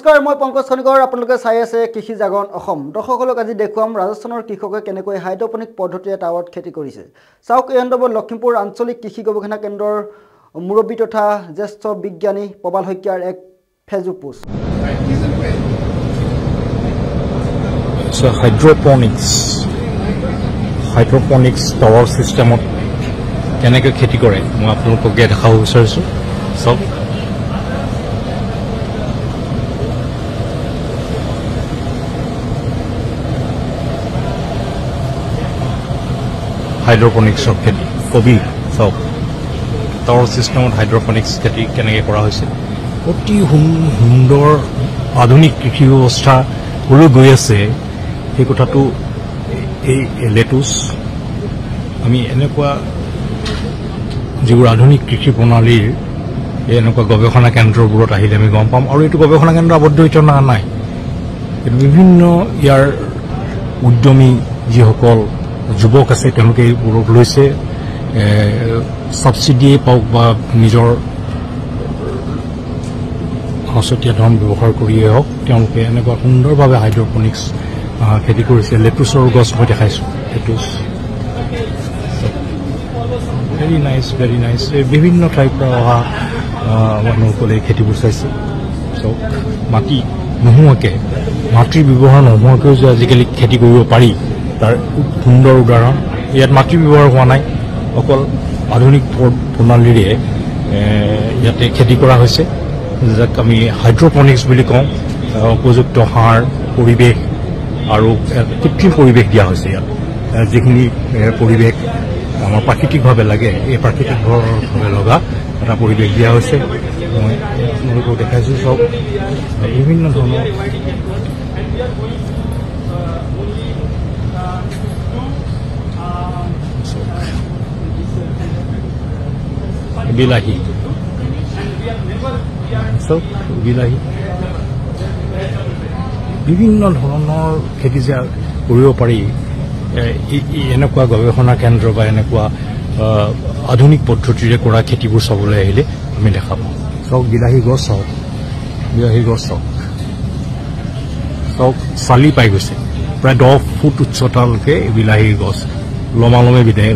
নমস্কাৰ মই পংকজ খনিকৰ আপোনালোকে চাই আছে কৃষি জাগৰণ অসম দৰ্শকসকলক আজি দেখুৱাম ৰাজস্থানৰ কৃষকে কেনেকৈ হাইড্ৰপনিক পদ্ধতিৰে টাৱাৰত খেতি কৰিছে চাওক এই সন্দৰ্ভত লখিমপুৰ আঞ্চলিক কৃষি গৱেষণা কেন্দ্ৰৰ মুৰব্বী তথা জ্যেষ্ঠ বিজ্ঞানী প্ৰবাল শইকীয়াৰ এক Facebook post So hydroponics tower system কেনেকৈ খেতি কৰে মই আপোনালোকক দেখাব বিচাৰিছো সব হাইড্ৰোপনিক্স খেতি কবি সব টাৱাৰ সিস্টেমত হাইড্ৰোপনিক্স খেতি কেনেকৈ কৰা হৈছে অতি সুন্দৰ আধুনিক কৃষি ব্যৱস্থা হলৈ গৈ আছে এই কথাটো এই লেটুস আমি এনেকুৱা যিবোৰ আধুনিক কৃষি প্ৰণালীৰ এনেকুৱা গৱেষণা কেন্দ্ৰবোৰত আহিলে আমি গম পাম আৰু এইটো গৱেষণা কেন্দ্ৰ আবদ্ধ হৈ নাই কিন্তু বিভিন্ন ইয়াৰ উদ্যমী যিসকল যুৱক আছে তেওঁলোকে এইবোৰক লৈছে সাবসিডিয়ে পাওক বা নিজৰ হসতীয়া ধন ব্যৱহাৰ কৰিয়ে হওক তেওঁলোকে এনেকুৱা সুন্দৰভাৱে হাইড্ৰোপনিক্স খেতি কৰিছে লেটুছৰ গছ মই দেখাইছো লেটুছ ভেৰি নাইস বিভিন্ন ঠাইৰ পৰা অহা মানুহসকলে খেতিবোৰ চাইছে চব মাটি নোহোৱাকৈ মাটিৰ ব্যৱহাৰ নোহোৱাকৈও যে আজিকালি খেতি কৰিব পাৰি তাৰ সুন্দৰ উদাহৰণ ইয়াত মাটি ব্যৱহাৰ হোৱা নাই অকল আধুনিক প্ৰণালীৰে ইয়াতে খেতি কৰা হৈছে যাক আমি হাইড্ৰোপনিক্স বুলি কওঁ উপযুক্ত সাৰ পৰিৱেশ আৰু কৃত্ৰিম পৰিৱেশ দিয়া হৈছে ইয়াত যিখিনি পৰিৱেশ আমাৰ প্ৰাকৃতিকভাৱে লাগে এই প্ৰাকৃতিকভাৱে লগা এটা পৰিৱেশ দিয়া হৈছে মই আপোনালোকক দেখাইছো চব বিভিন্ন ধৰণৰ বিলাহী চব বিলাহী বিভিন্ন ধৰণৰ খেতি যে কৰিব পাৰি এনেকুৱা গৱেষণা কেন্দ্ৰ বা এনেকুৱা আধুনিক পদ্ধতিৰে কৰা খেতিবোৰ চাবলৈ আহিলে আমি দেখা পাওঁ চব বিলাহী গছ চব চালি পাই গৈছে প্ৰায় 10 ফুট উচ্চতালৈকে বিলাহী গছ লমালমে বিলাহী